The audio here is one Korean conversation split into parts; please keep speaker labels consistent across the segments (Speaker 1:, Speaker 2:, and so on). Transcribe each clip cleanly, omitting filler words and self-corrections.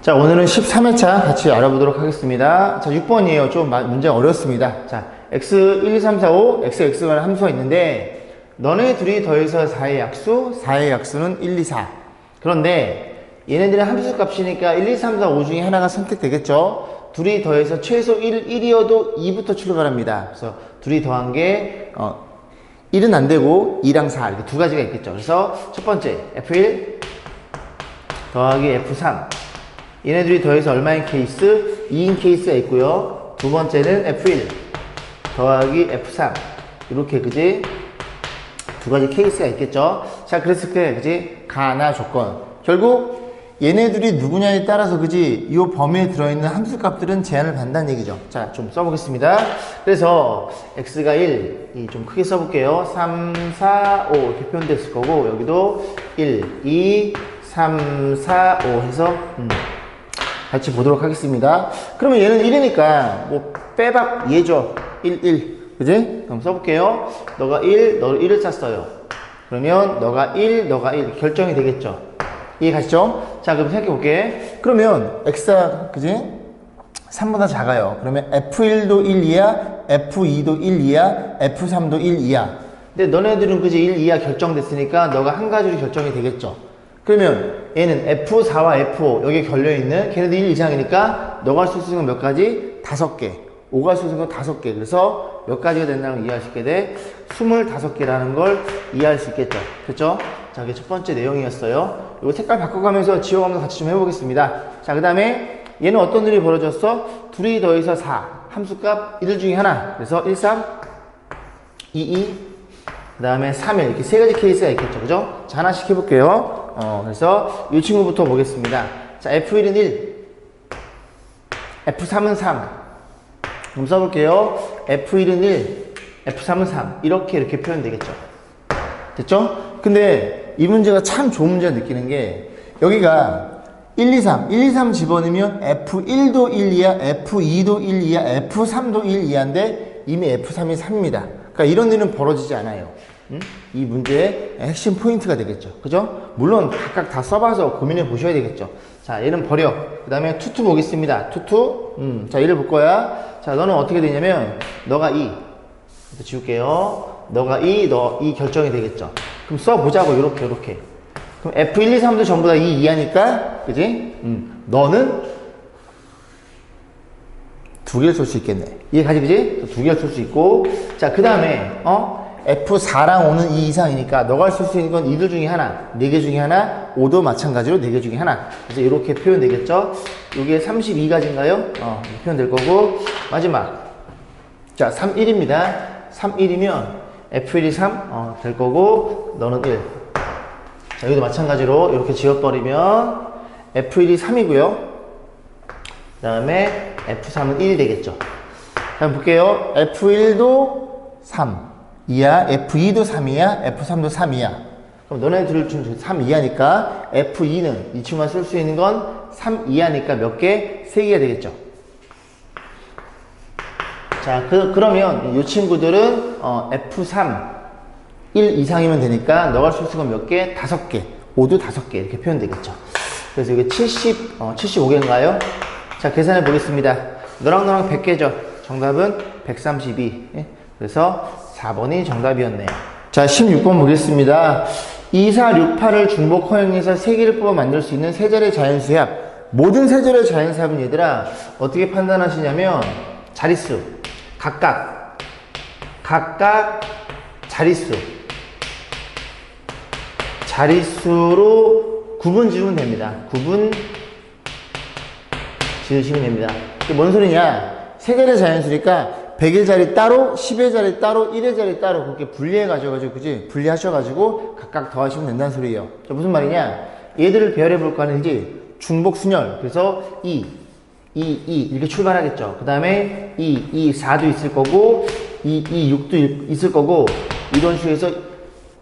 Speaker 1: 자, 오늘은 13회차 같이 알아보도록 하겠습니다. 자, 6번이에요. 좀 문제가 어렵습니다. 자, x 1, 2, 3, 4, 5, x가 라는 함수가 있는데 너네 둘이 더해서 4의 약수, 4의 약수는 1, 2, 4. 그런데 얘네들은 함수 값이니까 1, 2, 3, 4, 5 중에 하나가 선택되겠죠. 둘이 더해서 최소 1이어도 2부터 출발합니다. 그래서 둘이 더한 게 1은 안 되고 2랑 4 이렇게 두 가지가 있겠죠. 그래서 첫 번째 f1 더하기 f3 얘네들이 더해서 얼마인 케이스? 2인 케이스가 있고요. 두 번째는 F1 더하기 F3 이렇게 그지? 두 가지 케이스가 있겠죠. 자, 그랬을 때 그지? 가나 조건. 결국 얘네들이 누구냐에 따라서 그지? 이 범위에 들어있는 함수 값들은 제한을 받는다는 얘기죠. 자, 좀 써보겠습니다. 그래서 x가 1, 좀 크게 써볼게요. 3, 4, 5 이렇게 표현됐을 거고 여기도 1, 2, 3, 4, 5 해서 같이 보도록 하겠습니다. 그러면 얘는 1이니까 뭐 빼박 얘죠. 1, 1 그지? 그럼 써볼게요. 너가 1, 너를 1을 짰어요. 그러면 너가 1, 너가 1 결정이 되겠죠. 이해 가시죠? 자, 그럼 생각해 볼게. 그러면 x가 그지? 3보다 작아요. 그러면 f1도 1, 2야, f2도 1, 2야, f3도 1, 2야. 근데 너네들은 그지? 1, 2야 결정됐으니까 너가 한 가지로 결정이 되겠죠. 그러면 얘는 F4와 F5 여기에 걸려있는 걔네들 1 이상이니까 너가 할 수 있는 건 몇 가지? 5개. 5가 할 수 있는 건 5개. 그래서 몇 가지가 된다는 걸 이해할 수 있게 돼? 25개라는 걸 이해할 수 있겠죠. 됐죠? 자, 그게 첫 번째 내용이었어요. 이거 색깔 바꿔가면서 지워가면서 같이 좀 해보겠습니다. 자, 그 다음에 얘는 어떤 일이 벌어졌어? 둘이 더해서 4. 함수값 이들 중에 하나. 그래서 1, 3, 2, 2, 그 다음에 3, 1. 이렇게 세 가지 케이스가 있겠죠. 그죠? 자, 하나씩 해볼게요. 그래서 이 친구부터 보겠습니다. 자, F1은 1, F3은 3. 그럼 써볼게요. F1은 1, F3은 3. 이렇게 표현되겠죠. 됐죠? 근데 이 문제가 참 좋은 문제가 느끼는 게 여기가 1, 2, 3. 1, 2, 3 집어넣으면 F1도 1, 2야, F2도 1, 2야, F3도 1, 2야인데 이미 F3이 3입니다. 그러니까 이런 일은 벌어지지 않아요. 이 문제의 핵심 포인트가 되겠죠. 그죠? 물론 각각 다 써봐서 고민해 보셔야 되겠죠. 자, 얘는 버려. 그 다음에 투투 보겠습니다. 투투. 자, 얘를 볼 거야. 자, 너는 어떻게 되냐면, 너가 2. 지울게요. 너가 2, 너 2 결정이 되겠죠. 그럼 써보자고, 요렇게. 그럼 F1, 2, 3도 전부 다 2, 2하니까, 그지? 너는 두 개를 쓸 수 있겠네. 이해 가지, 그지? 두 개를 쓸 수 있고. 자, 그 다음에, F4랑 5는 2 이상이니까 너가 할 수 있는 건 이들 중에 하나, 4개 중에 하나, 5도 마찬가지로 4개 중에 하나. 그래서 이렇게 표현되겠죠? 이게 32가지인가요? 이렇게 표현될 거고. 마지막. 자, 3, 1입니다. 3, 1이면 F1이 3, 될 거고, 너는 1. 자, 여기도 마찬가지로 이렇게 지워버리면 F1이 3이고요. 그 다음에 F3은 1이 되겠죠. 자, 한번 볼게요. F1도 3. 2야, F2도 3이야, F3도 3이야. 그럼 너네들 중 3 이하니까 F2는 이 친구가 쓸 수 있는 건 3 이하니까 몇 개? 3개가 되겠죠. 자, 그러면 이 친구들은 F3 1 이상이면 되니까 너가 쓸 수 있는 건 몇 개? 5개. 5도 5개 이렇게 표현되겠죠. 그래서 이게 75개인가요? 자, 계산해 보겠습니다. 너랑 100개죠. 정답은 132. 그래서 4번이 정답이었네요. 자, 16번 보겠습니다. 2, 4, 6, 8을 중복 허용해서 3개를 뽑아 만들 수 있는 세자리의 자연수합. 모든 세자리의 자연수합은 얘들아 어떻게 판단하시냐면 자릿수, 각각 자릿수로 구분 지으면 됩니다. 구분 지으시면 됩니다. 이게 뭔 소리냐? 세자리의 자연수니까 100의 자리 따로, 10의 자리 따로, 1의 자리 따로 그렇게 분리해가지고, 그지? 분리하셔가지고 각각 더하시면 된다는 소리예요. 자, 무슨 말이냐? 얘들을 배열해 볼까 하는지 중복순열. 그래서 2, 이렇게 출발하겠죠. 그 다음에 2, 4도 있을 거고, 2, 6도 있을 거고, 이런 식으로 해서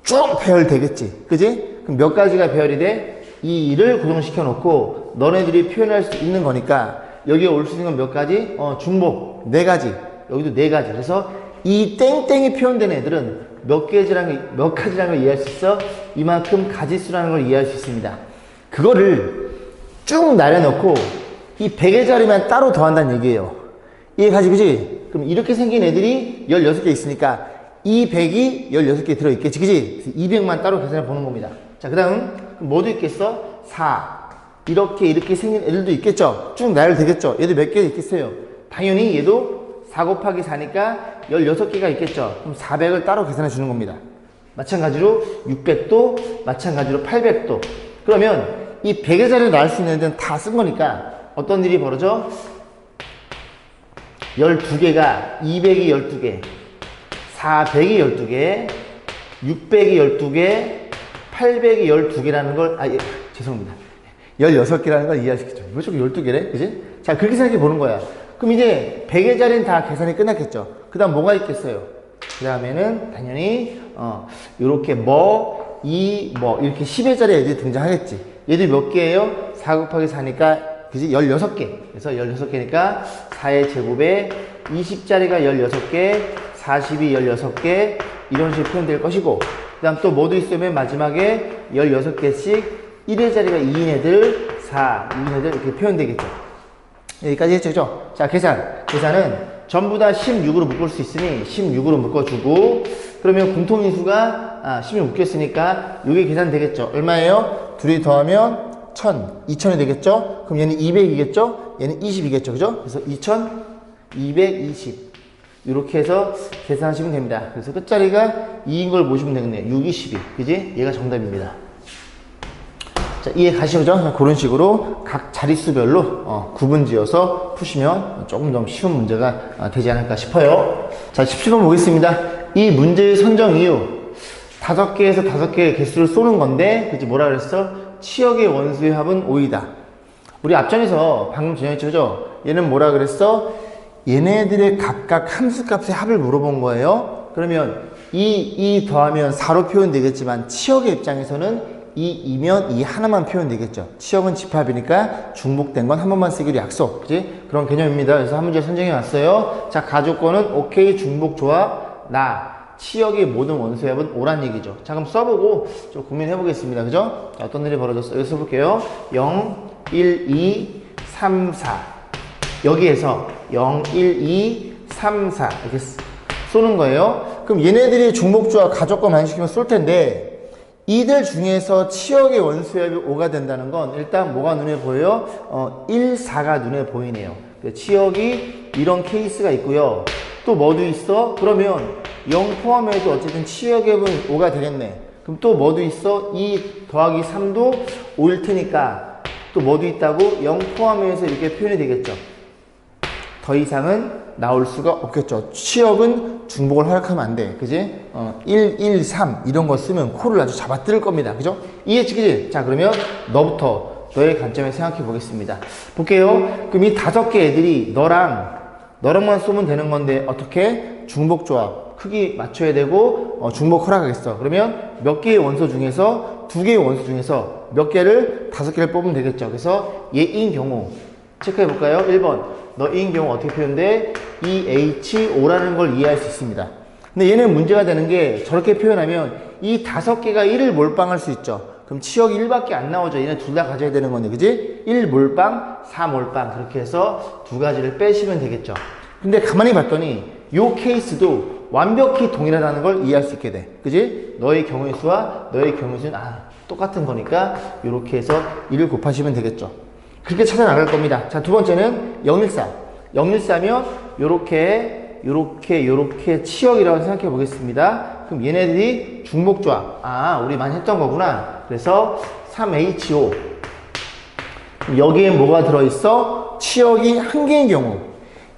Speaker 1: 쭉 배열되겠지. 그지? 그럼 몇 가지가 배열이 돼? 2를 고정시켜 놓고, 너네들이 표현할 수 있는 거니까, 여기에 올 수 있는 건 몇 가지? 중복. 4가지. 여기도 4가지. 그래서 이 땡땡이 표현된 애들은 몇 가지라는 걸 이해할 수 있어? 이만큼 가지수라는 걸 이해할 수 있습니다. 그거를 쭉 나려놓고 이 100의 자리만 따로 더한다는 얘기예요. 이해가지, 그지? 그럼 이렇게 생긴 애들이 16개 있으니까 이 100이 16개 들어있겠지, 그지? 200만 따로 계산해 보는 겁니다. 자, 그 다음 뭐도 있겠어? 4 이렇게 생긴 애들도 있겠죠? 쭉 나열되겠죠? 얘도 몇 개 있겠어요? 당연히 얘도 4 곱하기 4니까 16개가 있겠죠? 그럼 400을 따로 계산해 주는 겁니다. 마찬가지로 600도, 마찬가지로 800도. 그러면 이 100의 자리를 나올 수 있는 애들은 다 쓴 거니까 어떤 일이 벌어져? 12개가 200이 12개, 400이 12개, 600이 12개, 800이 12개라는 걸, 죄송합니다. 16개라는 걸 이해하시겠죠? 왜 저기 12개래? 그지? 자, 그렇게 생각해 보는 거야. 그럼 이제 100의 자리는 다 계산이 끝났겠죠? 그 다음 뭐가 있겠어요? 그 다음에는 당연히, 요렇게 이렇게 10의 자리 애들이 등장하겠지. 얘들 몇 개예요? 4 곱하기 4니까 그지? 16개. 그래서 16개니까 4의 제곱에 20자리가 16개, 40이 16개, 이런 식으로 표현될 것이고, 그 다음 또 뭐도 있으면 맨 마지막에 16개씩 1의 자리가 2인 애들, 4, 2인 애들 이렇게 표현되겠죠. 여기까지 했죠? 자, 계산은 전부 다 16으로 묶을 수 있으니 16으로 묶어주고, 그러면 공통인수가 16 묶였으니까 이게 계산되겠죠. 얼마예요? 둘이 더하면 1000, 2000이 되겠죠? 그럼 얘는 200이겠죠? 얘는 20이겠죠? 그죠? 그래서 2000, 220. 이렇게 해서 계산하시면 됩니다. 그래서 끝자리가 2인 걸 보시면 되겠네요. 6, 22. 그지? 얘가 정답입니다. 자, 이해 가시죠? 그런 식으로 각 자릿수별로 구분 지어서 푸시면 조금 더 쉬운 문제가 되지 않을까 싶어요. 자, 17번 보겠습니다. 이 문제의 선정 이유. 5개에서 5개의 개수를 쏘는 건데, 그치? 뭐라 그랬어? 치역의 원수의 합은 5이다. 우리 앞전에서 방금 전했죠? 얘는 뭐라 그랬어? 얘네들의 각각 함수값의 합을 물어본 거예요. 그러면 이 더하면 4로 표현되겠지만 치역의 입장에서는 이 2면 이 하나만 표현되겠죠. 치역은 집합이니까 중복된 건 한 번만 쓰기로 약속. 그지? 그런 개념입니다. 그래서 한 문제 선정해 왔어요. 자, 가조건은 오케이 중복 조합 치역의 모든 원수의 합은 5란 얘기죠. 자, 그럼 써보고 좀 고민해 보겠습니다. 그죠? 자, 어떤 일이 벌어졌어요? 여기 써볼게요. 0, 1, 2, 3, 4. 여기에서 0, 1, 2, 3, 4 이렇게 쏘는 거예요. 그럼 얘네들이 중복조합 가조건 반식시키면 쏠 텐데, 이들 중에서 치역의 원수의 합이 5가 된다는 건 일단 뭐가 눈에 보여요? 1, 4가 눈에 보이네요. 치역이 이런 케이스가 있고요. 또 뭐도 있어? 그러면 0 포함해도 어쨌든 치역의 합은 5가 되겠네. 그럼 또 뭐도 있어? 2 더하기 3도 5일 테니까 또 뭐도 있다고? 0 포함해서 이렇게 표현이 되겠죠. 더 이상은 나올 수가 없겠죠. 치역은 중복을 허락하면 안 돼. 그지? 1, 1, 3 이런 거 쓰면 코를 아주 잡아 뜯을 겁니다. 그죠? 이해했지? 그지? 자, 그러면 너부터 너의 관점에 생각해 보겠습니다. 볼게요. 그럼 이 5개 애들이 너랑만 쏘면 되는 건데 어떻게? 중복조합. 크기 맞춰야 되고 중복 허락하겠어. 그러면 몇 개의 원소 중에서 2개의 원소 중에서 몇 개를 5개를 뽑으면 되겠죠. 그래서 얘인 경우 체크해 볼까요? 1번 너인 경우 어떻게 표현돼? EH5라는 걸 이해할 수 있습니다. 근데 얘는 문제가 되는 게 저렇게 표현하면 이 5개가 1을 몰빵할 수 있죠. 그럼 치역이 1밖에 안 나오죠. 얘네 둘 다 가져야 되는 건데, 그지? 1 몰빵, 4 몰빵 그렇게 해서 두 가지를 빼시면 되겠죠. 근데 가만히 봤더니 요 케이스도 완벽히 동일하다는 걸 이해할 수 있게 돼. 그지? 너의 경우의 수와 너의 경우의 수는 똑같은 거니까 이렇게 해서 1을 곱하시면 되겠죠. 그렇게 찾아 나갈 겁니다. 자, 두 번째는 014. 014면 요렇게 치역이라고 생각해 보겠습니다. 그럼 얘네들이 중복조합. 우리 많이 했던 거구나. 그래서 3HO. 여기에 뭐가 들어있어? 치역이 한 개인 경우.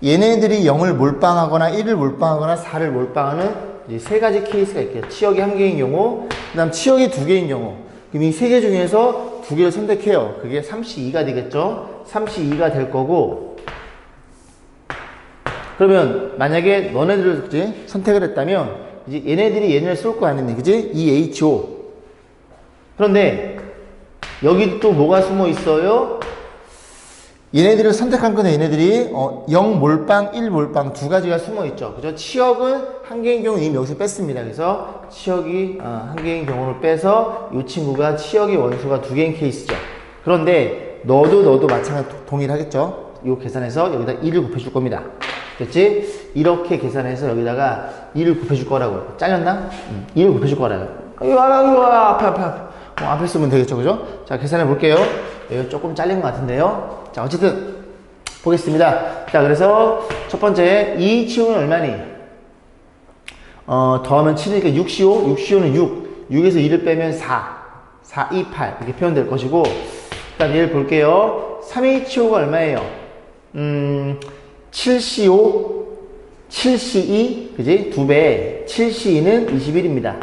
Speaker 1: 얘네들이 0을 몰빵하거나 1을 몰빵하거나 4를 몰빵하는 이제 세 가지 케이스가 있겠죠. 치역이 한 개인 경우, 그 다음 치역이 2개인 경우. 그럼 이 3개 중에서 2개를 선택해요. 그게 32가 되겠죠. 32가 될 거고, 그러면 만약에 너네들을 그치? 선택을 했다면 이제 얘네를 쏠 거 아니니, 그지? EHO. 그런데 여기 또 뭐가 숨어 있어요? 얘네들을 선택한 건데 얘네들이 0 몰빵, 1 몰빵 두 가지가 숨어 있죠. 그죠? 치역은 한 개인 경우 이미 여기서 뺐습니다. 그래서 치역이 한 개인 경우를 빼서 이 친구가 치역의 원수가 2개인 케이스죠. 그런데 너도 마찬가지로 동일하겠죠? 이 계산해서 여기다 2를 곱해줄 겁니다. 됐지? 이렇게 계산해서 여기다가 2를 곱해줄 거라고. 잘렸나? 2를 곱해줄 거라고. 이거 앞에 쓰면 되겠죠, 그죠? 자, 계산해 볼게요. 이거 조금 잘린 것 같은데요. 자, 어쨌든 보겠습니다. 자, 그래서 첫 번째 2 치우는 얼마니? 더하면 7이니까 6 시오. 6 시오는 6. 6에서 2를 빼면 4. 4, 2, 8 이렇게 표현될 것이고, 그 다음 얘를 볼게요. 3이 치오가 얼마예요? 7CO 7CO 그지? 2배 7CE는 21입니다.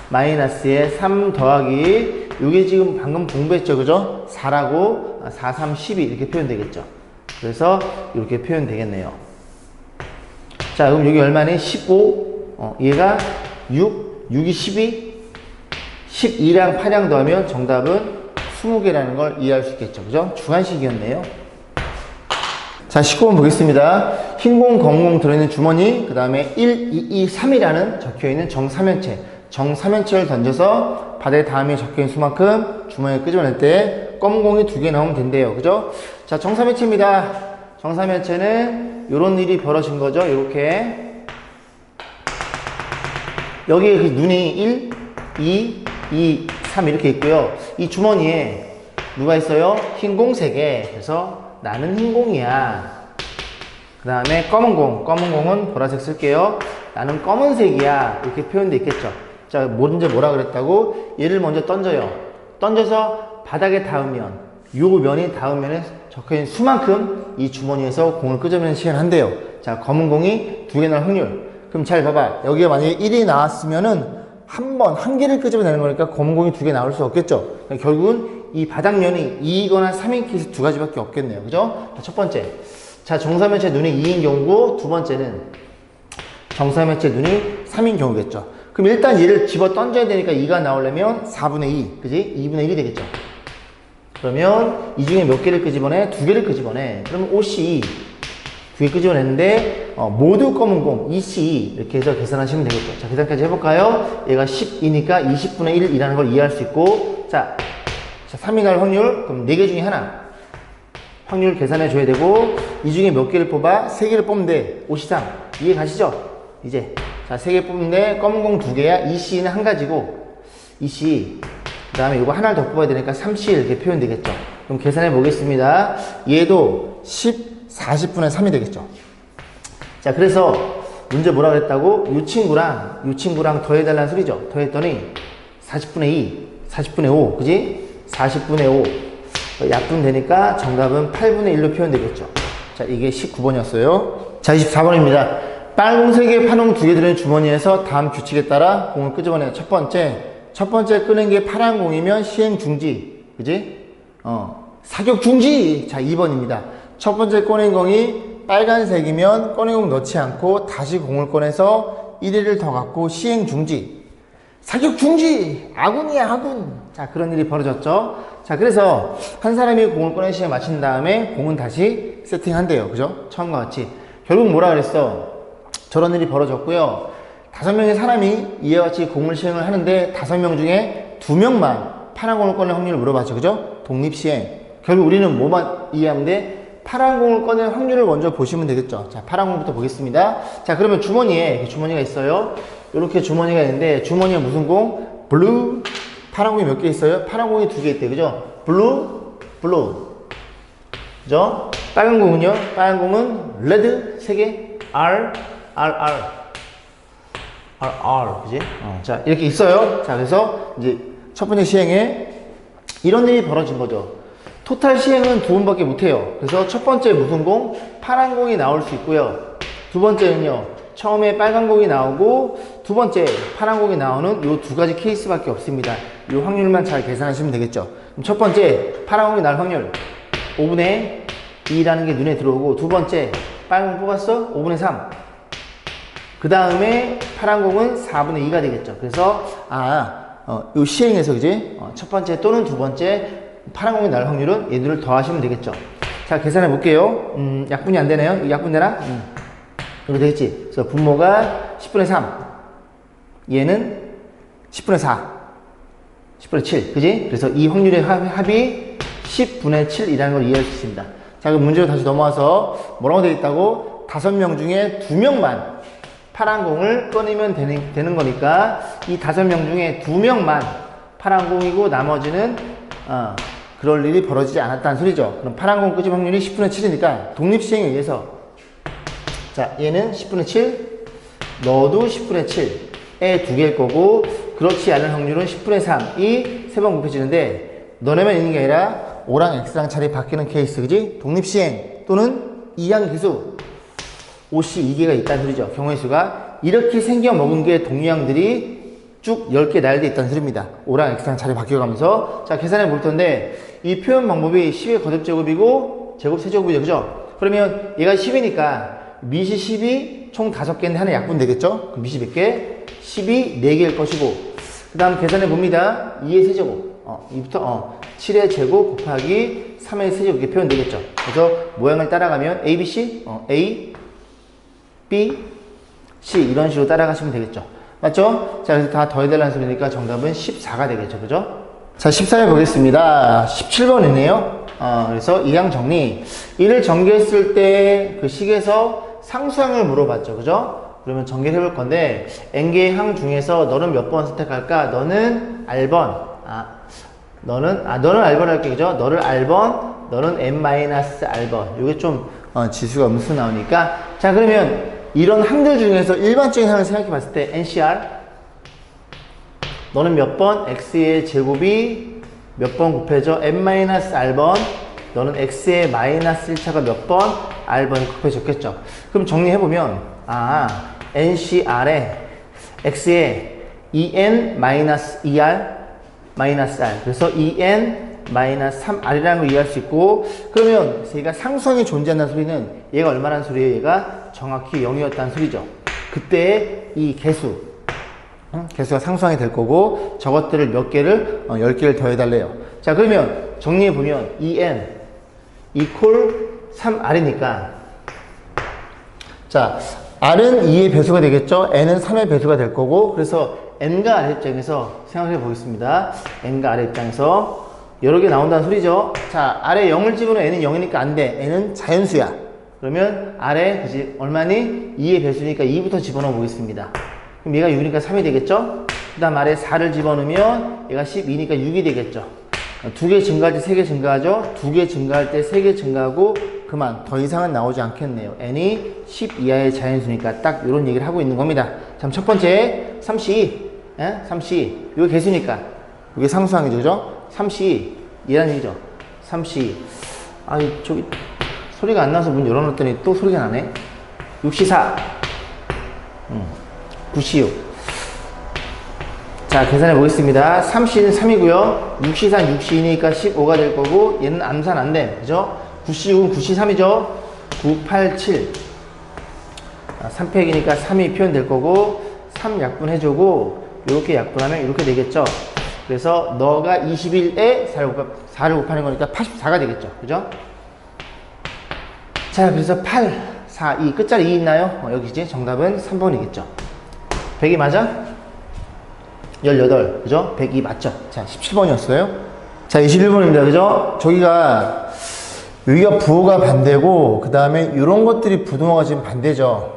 Speaker 1: 마이너스에 3 더하기 요게 지금 방금 공부했죠, 그죠? 4라고 4, 3, 12 이렇게 표현되겠죠. 그래서 이렇게 표현되겠네요. 자, 그럼 여기 얼마니? 15 얘가 6 6이 12 12랑 8랑 더하면 정답은 20개라는 걸 이해할 수 있겠죠, 그죠? 주관식이었네요. 자, 19번 보겠습니다. 흰 공, 검은 공 들어있는 주머니, 그 다음에 1, 2, 2, 3이라는 적혀있는 정삼면체. 정삼면체를 던져서 바다에 다음에 적혀있는 수만큼 주머니를 끄집어낼 때 검은 공이 2개 나오면 된대요. 그죠? 자, 정삼면체입니다. 정삼면체는 요런 일이 벌어진 거죠. 요렇게. 여기에 그 눈이 1, 2, 3 이렇게 있고요. 이 주머니에 누가 있어요? 흰 공 3개. 그래서 나는 흰 공이야. 그 다음에 검은 공은 보라색 쓸게요. 나는 검은색이야. 이렇게 표현되어 있겠죠. 자, 먼저 뭐라 그랬다고? 얘를 먼저 던져요. 던져서 바닥에 닿으면, 요 면이 닿으면 적혀있는 수만큼 이 주머니에서 공을 끄집어내는 시간을 한대요. 자, 검은 공이 2개 나올 확률. 그럼 잘 봐봐. 여기에 만약에 1이 나왔으면은 한 개를 끄집어내는 거니까 검은 공이 2개 나올 수 없겠죠. 그러니까 결국은 이 바닥면이 2이거나 3인 케이스 2가지밖에 없겠네요. 그죠? 자, 첫 번째. 자, 정사면체 눈이 2인 경우고, 두 번째는 정사면체 눈이 3인 경우겠죠. 그럼 일단 얘를 집어 던져야 되니까 2가 나오려면 4분의 2, 그지? 2분의 1이 되겠죠. 그러면 이 중에 몇 개를 끄집어내? 2개를 끄집어내. 그러면 OC 2개 끄집어냈는데, 모두 검은 공, EC 이렇게 해서 계산하시면 되겠죠. 자, 계산까지 해볼까요? 얘가 10이니까 20분의 1이라는 걸 이해할 수 있고, 자, 3이 나올 확률, 그럼 4개 중에 하나. 확률 계산해 줘야 되고, 이 중에 몇 개를 뽑아? 3개를 뽑으면 돼. 5시상. 이해 가시죠? 이제. 자, 3개 뽑는데, 검은 공 2개야. EC는 한 가지고, EC. 그 다음에 이거 하나를 더 뽑아야 되니까 3C 이렇게 표현되겠죠. 그럼 계산해 보겠습니다. 얘도 10, 40분의 3이 되겠죠. 자, 그래서 문제 뭐라 그랬다고? 이 친구랑 더해달라는 소리죠. 더했더니 40분의 2, 40분의 5, 그지? 40분의 5. 약분 되니까 정답은 8분의 1로 표현되겠죠. 자, 이게 19번이었어요. 자, 24번입니다. 빨공색의 파농 2개 들어있는 주머니에서 다음 규칙에 따라 공을 끄집어내요. 첫 번째 끄는 게 파란 공이면 시행 중지. 그지? 사격 중지! 자, 2번입니다. 첫 번째 꺼낸 공이 빨간색이면 꺼낸 공 넣지 않고 다시 공을 꺼내서 1회를 더 갖고 시행 중지. 사격 중지! 아군이야, 아군! 자, 그런 일이 벌어졌죠. 자, 그래서 한 사람이 공을 꺼낸 시에 마친 다음에 공은 다시 세팅한대요. 그죠? 처음과 같이. 결국 뭐라 그랬어? 저런 일이 벌어졌고요. 5명의 사람이 이와 같이 공을 시행을 하는데 5명 중에 2명만 파란 공을 꺼낼 확률을 물어봤죠. 그죠? 독립시행. 결국 우리는 뭐만 이해하면 돼? 파란 공을 꺼낼 확률을 먼저 보시면 되겠죠. 자, 파란 공부터 보겠습니다. 자, 그러면 주머니에 주머니가 있어요. 이렇게 주머니가 있는데 주머니에 무슨 공? 블루. 파란 공이 몇 개 있어요? 파란 공이 2개 있대요. 그죠? 블루. 그죠? 빨간 공은요? 빨간 공은 레드 3개. R. 그지? 자, 이렇게 있어요. 자, 그래서 이제 첫 번째 시행에 이런 일이 벌어진 거죠. 토탈 시행은 2번밖에 못해요. 그래서 첫 번째 무슨 공? 파란 공이 나올 수 있고요. 두 번째는요, 처음에 빨간 공이 나오고 두 번째 파란 공이 나오는 이 2가지 케이스밖에 없습니다. 이 확률만 잘 계산하시면 되겠죠. 그럼 첫 번째 파란 공이 나올 확률 5분의 2라는 게 눈에 들어오고, 두 번째 빨간 공 뽑았어? 5분의 3. 그 다음에 파란 공은 4분의 2가 되겠죠. 그래서 요 시행에서 그지? 첫 번째 또는 두 번째 파란 공이 날 확률은 얘들을 더하시면 되겠죠. 자, 계산해 볼게요. 약분이 안 되네요. 약분되나? 이렇게 되겠지. 그래서 분모가 10분의 3. 얘는 10분의 4. 10분의 7. 그지? 그래서 이 확률의 합이 10분의 7이라는 걸 이해할 수 있습니다. 자, 그럼 문제로 다시 넘어와서 뭐라고 되어 있다고? 5명 중에 2명만 파란 공을 꺼내면 되는 거니까 이 5명 중에 2명만 파란 공이고 나머지는 그럴 일이 벌어지지 않았다는 소리죠. 그럼 파란 공 끄집 확률이 10분의 7이니까 독립시행에 의해서 자, 얘는 10분의 7, 너도 10분의 7에 2개일 거고 그렇지 않은 확률은 10분의 3이 3번 곱해지는데 너네만 있는 게 아니라 O랑 X랑 자리 바뀌는 케이스, 그지? 독립시행 또는 이항계수 OC 2개가 있다는 소리죠. 경우의 수가 이렇게 생겨 먹은 게 동유항들이 쭉 10개 나열되어 있다는 소리입니다. O랑 X랑 자리 바뀌어가면서 자, 계산해 볼 텐데 이 표현 방법이 10의 거듭제곱이고 제곱 세제곱이죠. 그죠? 그러면 얘가 10이니까 미시 10이 총 5개인데 하나 약분 되겠죠? 그럼 미시 몇 개? 10이 4개일 것이고 그 다음 계산해 봅니다. 2의 세제곱 2부터 7의 제곱 곱하기 3의 세제곱 이렇게 표현 되겠죠? 그래서 모양을 따라가면 A, B, C A, B, C 이런 식으로 따라가시면 되겠죠? 맞죠? 자, 그래서 다 더해달라는 소리니까 정답은 14가 되겠죠? 그죠? 자, 14에 보겠습니다. 17번이네요. 그래서 이항 정리. 이를 전개했을 때 그 식에서 상수항을 물어봤죠. 그죠? 그러면 전개를 해볼 건데, n개의 항 중에서 너는 몇 번 선택할까? 너는 R번. 너는 R번 할게. 그죠? 너를 R번, 너는 n-R번. 요게 좀, 지수가 음수 나오니까. 자, 그러면 이런 항들 중에서 일반적인 항을 생각해 봤을 때, NCR. 너는 몇 번? X의 제곱이 몇 번 곱해져? n-R번. 너는 X의 마이너스 1차가 몇 번? R번이 곱해졌겠죠. 그럼 정리해보면, NCR에 X의 EN-2R 마이너스 R. 그래서 EN-3R이라는 걸 이해할 수 있고, 그러면 얘가 상수항이 존재한다는 소리는 얘가 얼마라는 소리예요? 얘가 정확히 0이었다는 소리죠. 그때 이 개수가 상수항이 될 거고, 저것들을 몇 개를? 10개를 더해달래요. 자, 그러면 정리해보면 EN equal 3R이니까, 자, R은 2의 배수가 되겠죠? N은 3의 배수가 될 거고, 그래서 N과 R의 입장에서 생각해 보겠습니다. N과 R의 입장에서 여러 개 나온다는 소리죠. 자, R에 0을 집어넣으면 N은 0이니까 안 돼. N은 자연수야. 그러면 R에, 그지? 얼마니? 2의 배수니까 2부터 집어넣어 보겠습니다. 그럼 얘가 6이니까 3이 되겠죠? 그 다음 R에 4를 집어넣으면 얘가 12니까 6이 되겠죠? 2개 증가할 때 3개 증가하죠? 2개 증가할 때 3개 증가하고 그만. 더 이상은 나오지 않겠네요. n이 10 이하의 자연수니까 딱 이런 얘기를 하고 있는 겁니다. 자, 첫 번째 3C 3C 이거 개수니까 이게 상수항이죠. 그죠? 3C 얘란 얘기죠. 3C 저기 소리가 안 나서 문 열어놨더니 또 소리가 나네. 6C4 9C6 자, 계산해 보겠습니다. 3C는 3이고요. 6C4는 6C이니까 15가 될 거고 얘는 암산 안 돼. 그죠? 9C6은 9C3이죠? 9, 8, 7 3팩이니까 3이 표현될 거고 3 약분해주고 이렇게 약분하면 이렇게 되겠죠? 그래서 너가 21에 4를 곱하는 거니까 84가 되겠죠? 그죠? 자, 그래서 8, 4, 2 끝자리 2 있나요? 여기지? 정답은 3번이겠죠? 100이 맞아? 18 그죠? 102 맞죠? 자, 17번이었어요. 자, 21번입니다. 그죠? 여기가 부호가 반대고 그 다음에 이런 것들이 부동호가 지금 반대죠.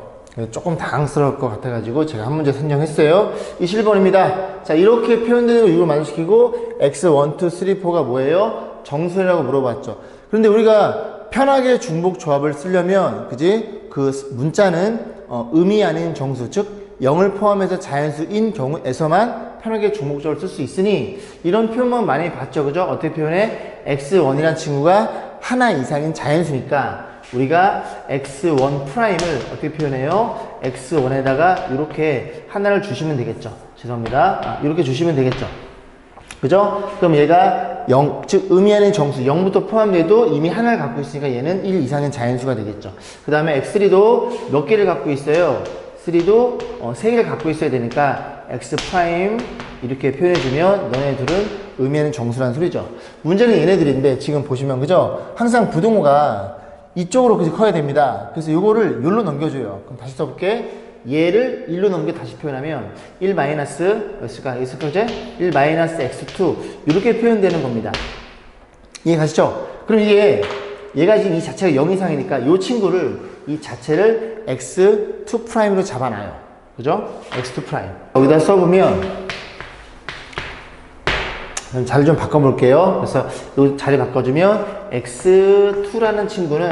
Speaker 1: 조금 당황스러울 것 같아가지고 제가 한 문제 선정했어요. 21번입니다. 자, 이렇게 표현되는 거 이걸 만족시키고 x1, 2, 3, 4가 뭐예요? 정수라고 물어봤죠. 그런데 우리가 편하게 중복 조합을 쓰려면 그지? 그 문자는 음이 아닌 정수, 즉 0을 포함해서 자연수인 경우에서만 편하게 중복적으로 쓸 수 있으니 이런 표현만 많이 봤죠. 그죠? 어떻게 표현해? x1이라는 친구가 하나 이상인 자연수니까 우리가 x1 프라임을 어떻게 표현해요? x1에다가 이렇게 하나를 주시면 되겠죠. 죄송합니다. 이렇게 주시면 되겠죠. 그죠? 그럼 얘가 0, 즉 의미 아닌 정수 0부터 포함돼도 이미 하나를 갖고 있으니까 얘는 1 이상인 자연수가 되겠죠. 그 다음에 x3도 몇 개를 갖고 있어요? 3도 3개를 갖고 있어야 되니까 x 프라임 이렇게 표현해주면 너네들은 의미하는 정수라는 소리죠. 문제는 얘네들인데 지금 보시면 그죠? 항상 부동호가 이쪽으로 커야 됩니다. 그래서 요거를 요로 넘겨줘요. 그럼 다시 써볼게. 얘를 1로 넘겨 다시 표현하면 1 마이너스 몇일까? 있을 거지? 1 마이너스 x2 이렇게 표현되는 겁니다. 이해 가시죠? 그럼 얘가 지금 이 자체가 0 이상이니까 이 친구를, 이 자체를 x2'으로 잡아놔요. 그죠? x2'. 여기다 써보면, 자리 좀 바꿔볼게요. 그래서 이 자리 바꿔주면 x2라는 친구는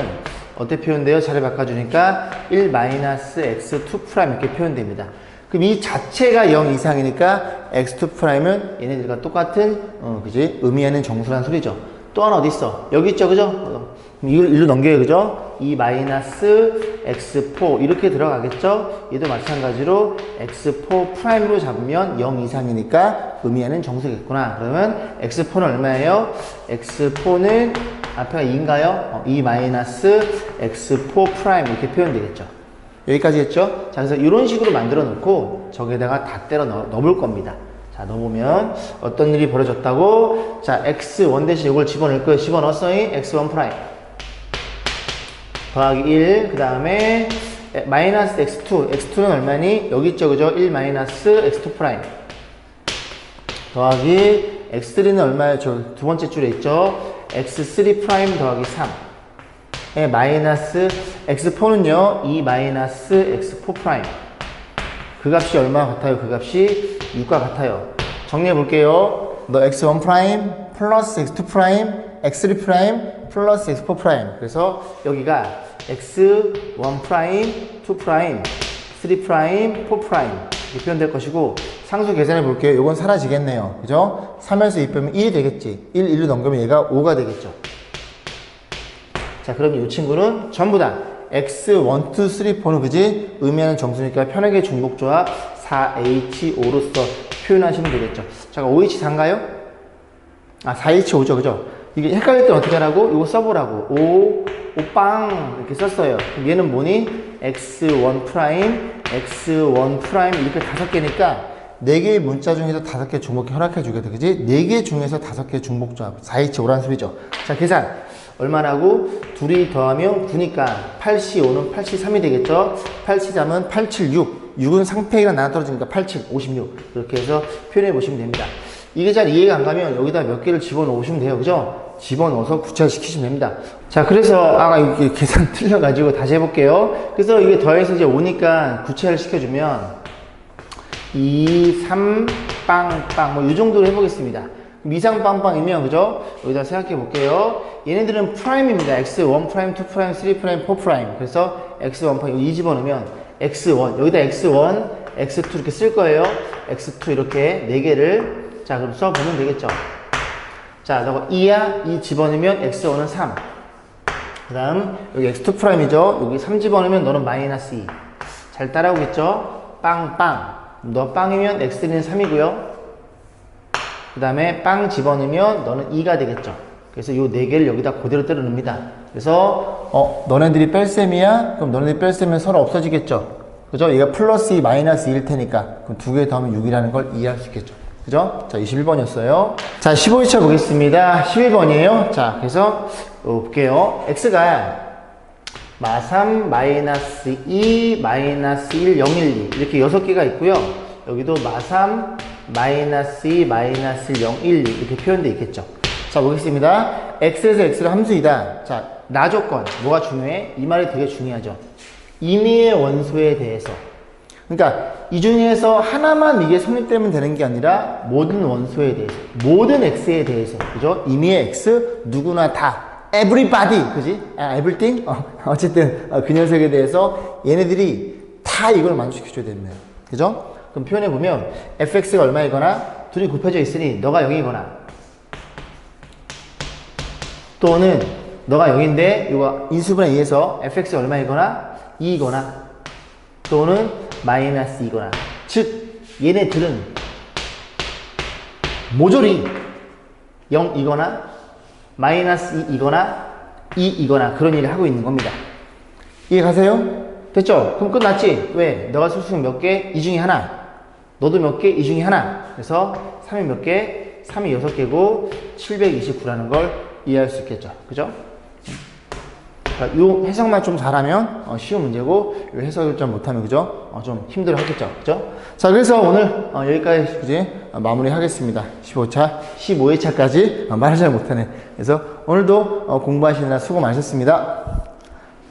Speaker 1: 어떻게 표현돼요? 자리 바꿔주니까 1-x2' 이렇게 표현됩니다. 그럼 이 자체가 0 이상이니까 x2'은 얘네들과 똑같은 그지? 의미하는 정수란 소리죠. 또 하나 어디 있어? 여기 있죠, 그죠? 이걸 일로 넘겨요, 그죠? 2-x4 이렇게 들어가겠죠? 얘도 마찬가지로 x4'으로 잡으면 0 이상이니까 의미하는 정수겠구나. 그러면 x4는 얼마예요? x4는 앞에가 2인가요? 2-x4' 이렇게 표현되겠죠. 여기까지 했죠? 자, 그래서 이런 식으로 만들어 놓고 저기에다가 다 때려 넣을 겁니다. 자, 넣어보면 어떤 일이 벌어졌다고? 자, x1 대신 이걸 집어넣을 거예요. 집어넣었어요. x1' 더하기 1, 그 다음에 마이너스 x2. x2는 얼마니? 여기 있죠, 그죠? 1-x2' 더하기 x3는 얼마예요? 저 두 번째 줄에 있죠? x3' 더하기 3. 예, 마이너스 x4는요, 2-x4'. 그 값이 얼마 같아요? 그 값이 6과 같아요. 정리해 볼게요. 너 x1' 플러스 x2', x3' 플러스 x4'. 그래서 여기가 x1', 2', 3', 4' 이렇게 표현될 것이고, 상수 계산해 볼게요. 이건 사라지겠네요. 그죠? 3에서 2 빼면 1이 되겠지. 1로 넘기면 얘가 5가 되겠죠. 자, 그럼 이 친구는 전부 다 x1, 2, 3, 4는 그지? 의미하는 정수니까 편하게 중복조합 4H5로서 표현하시면 되겠죠. 잠깐 5H4인가요? 아, 4H5죠, 그죠? 이게 헷갈릴 때 어떻게 하라고? 이거 써보라고. 5빵 이렇게 썼어요. 그럼 얘는 뭐니? x1', x1' 이렇게 5개니까 4개의 문자 중에서 5개 중복해 허락해 주겠다. 그지? 4개 중에서 5개 중복조합 4H5라는 소리죠. 자, 계산 얼마라고? 둘이 더하면 9니까 8C5는 8C3이 되겠죠? 8C3은 876. 6은 상폐가 나눠 떨어지니까 87, 56. 이렇게 해서 표현해 보시면 됩니다. 이게 잘 이해가 안 가면 여기다 몇 개를 집어넣으시면 돼요. 그죠? 집어넣어서 구체화시키시면 됩니다. 자, 그래서 아까 이게 계산 틀려가지고 다시 해볼게요. 그래서 이게 더해서 이제 5니까 구체화를 시켜주면 2, 3, 빵빵 뭐 이 정도로 해보겠습니다. 미상 빵빵이면 그죠? 여기다 생각해 볼게요. 얘네들은 프라임입니다. x1', 2', 3', 4'. 그래서 x1' 이 집어넣으면 x1 여기다 x1, x2 이렇게 쓸 거예요. x2 이렇게 4개를 자 그럼 써보면 되겠죠. 자, 너가 2야? 2 집어넣으면 x1은 3. 그 다음 여기 x2'이죠. 여기 3 집어넣으면 너는 마이너스 2. 잘 따라오겠죠? 빵빵. 너 빵이면 x3는 3이고요. 그 다음에 빵 집어넣으면 너는 2가 되겠죠. 그래서 이 4개를 여기다 그대로 때려 넣습니다. 그래서 너네들이 뺄셈이야? 그럼 너네들이 뺄셈은 서로 없어지겠죠. 그죠? 얘가 플러스 2, 마이너스 2일 테니까 그럼 2개 더하면 6이라는 걸 이해할 수 있겠죠. 그죠? 자, 21번이었어요. 자, 15회차 보겠습니다. 11번이에요. 자, 그래서 볼게요. x가 마3, 마이너스 2, 마이너스 1, 0, 1, 2 이렇게 6개가 있고요. 여기도 마3, 마이너스 2, 마이너스 1, 0, 1, 2 이렇게 표현되어 있겠죠. 자, 보겠습니다. x에서 x가 함수이다. 자, 나 조건 뭐가 중요해? 이 말이 되게 중요하죠. 임의의 원소에 대해서. 그러니까 이 중에서 하나만 이게 성립되면 되는 게 아니라 모든 원소에 대해서, 모든 x에 대해서, 그죠? 임의의 x 누구나 다, everybody, 그지? everything? 어쨌든 그 녀석에 대해서 얘네들이 다 이걸 만족시켜줘야 됩니다. 그죠? 그럼 표현해 보면 fx가 얼마이거나 둘이 곱해져 있으니 너가 0이거나 또는 너가 0인데 이거 인수분해 2에서 fx가 얼마이거나 2이거나 또는 마이너스 2거나 즉 얘네들은 모조리 0이거나 마이너스 2이거나 2이거나 그런 일을 하고 있는 겁니다. 이해 가세요? 됐죠? 그럼 끝났지? 왜? 너가 쓸 수 있는 몇 개? 이 중에 하나. 너도 몇 개? 이 중에 하나. 그래서 3이 몇 개? 3이 6개고 729라는 걸 이해할 수 있겠죠. 그죠? 자, 요 해석만 좀 잘하면 쉬운 문제고, 요 해석을 좀 못하면 그죠? 좀 힘들어 하겠죠, 그죠? 자, 그래서 오늘 여기까지 이제 마무리 하겠습니다. 15회차까지 말을 잘 못하네. 그래서 오늘도 공부하시느라 수고 많으셨습니다.